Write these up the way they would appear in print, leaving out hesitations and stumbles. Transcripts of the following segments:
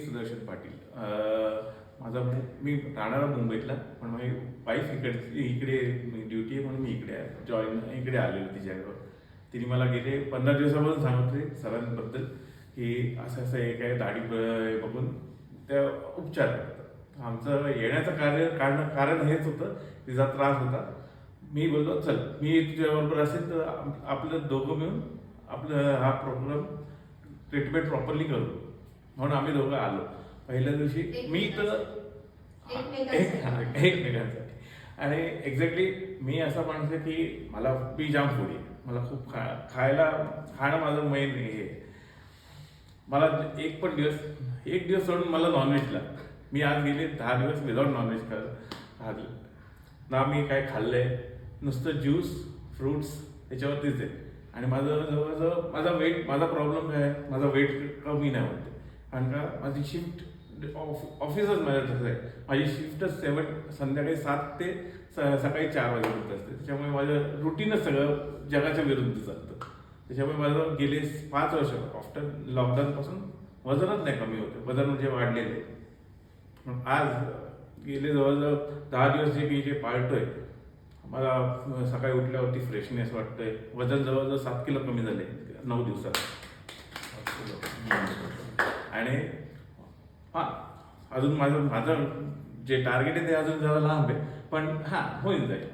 सुदर्शन पाटील मी राहणारा मुंबईतला, पण माझी वाईफ इकडे ड्युटी आहे म्हणून मी इकडे आलेलो तिच्याकडं. तिने मला गेले 15 दिवसापासून सांगत होते सरांबद्दल की असं असं एक आहे दाढी बघून त्या उपचार करतात. आमचं येण्याचं कारण हेच होतं, तिचा त्रास होता. मी बोललो चल मी तुझ्याबरोबर असेल तर आपलं दोघं मिळून हा प्रोग्राम ट्रीटमेंट प्रॉपरली करू म्हणून आम्ही दोघं आलो. पहिल्या दिवशी मी तर एकमेकांसाठी आणि एक्झॅक्टली मी असा माणूस आहे की मी जाम फूडी आहे. मला खूप खाणं माझं मेन हे. मला एक दिवस सोडून मला नॉनव्हेज लागतं. मी आज गेले 10 दिवस विदाउट नॉनव्हेज खाल्लं ना. मी काय खाल्लंय नुसतं ज्यूस फ्रूट्स याच्यावरतीच आहे. आणि माझा प्रॉब्लेम काय आहे, माझा वेट कमी नाही होते. कारण का माझी शिफ्ट ऑफिसच माझं तसं आहे. माझी शिफ्टच संध्याकाळी 7 ते सकाळी 4 वाजेपर्यंत असते. त्याच्यामुळे माझं रुटीनच सगळं जगाच्या विरुद्ध चालतं. त्याच्यामुळे माझं गेले 5 वर्ष आफ्टर लॉकडाऊनपासून वजनच नाही कमी होते. वजन म्हणजे वाढलेले. पण आज गेले जवळजवळ 10 दिवस जे पाळतोय, मला सकाळी उठल्यावरती फ्रेशनेस वाटतोय. वजन जवळजवळ 7 किलो कमी झाले 9 दिवसात. आणि अजून माझं जे टार्गेट आहे ते अजून जरा लांब आहे, पण होईल जाईल.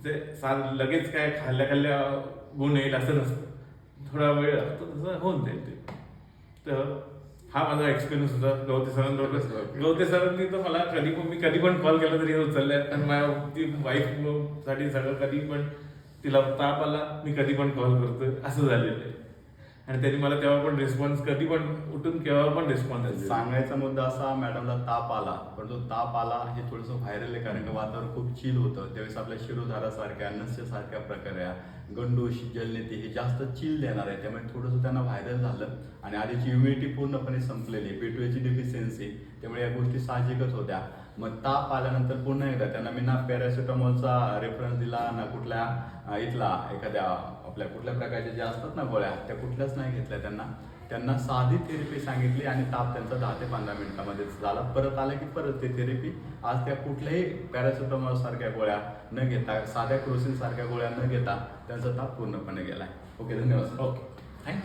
जे लगेच काय खाल्ल्या गुण येईल असं नसतं. थोडा वेळ लागतो, तसं होऊन जाईल ते. तर हा माझा एक्सपिरियन्स होता गवते सरांनी तर मला मी कधी पण कॉल केला तरी उचललाय. कारण माझ्या वाईफ साठी सगळं कधी पण तिला ताप आला मी कधी पण कॉल करतोय असं झालेलं आहे. आणि त्यांनी मला तेव्हा पण रिस्पॉन्स कधी पण उठून केव्हा पण रिस्पॉन्स. सांगायचा मुद्दा असा, मॅडमला ताप आला, पण तो ताप आला हे थोडंसं व्हायरल आहे. कारण की वातावरण खूप चिल होतं त्यावेळेस. आपल्या शिरोधारासारख्या नस्यसारख्या प्रकारे गंडूश जलनेती हे जास्त चिल देणार आहे. त्यामुळे थोडंसं त्यांना व्हायरल झालं आणि आधीची इम्युनिटी पूर्णपणे संपलेली, B12ची डिफिशियन्सी, त्यामुळे या गोष्टी साहजिकच होत्या. मग ताप आल्यानंतर पुन्हा एकदा त्यांना मी ना पॅरासिटामॉलचा रेफरन्स दिला ना कुठल्या इथला एखाद्या आपल्या कुठल्या प्रकारच्या ज्या असतात ना गोळ्या, त्या कुठल्याच नाही घेतल्या. त्यांना साधी थेरपी सांगितली आणि ताप त्यांचा 10 ते 15 मिनिटामध्ये झाला. परत आला की परत ते थेरपी. आज त्या कुठल्याही पॅरासिटामॉल सारख्या गोळ्या न घेता, साध्या क्रोसिन सारख्या गोळ्या न घेता त्यांचा ताप पूर्णपणे गेलाय. ओके, धन्यवाद. ओके.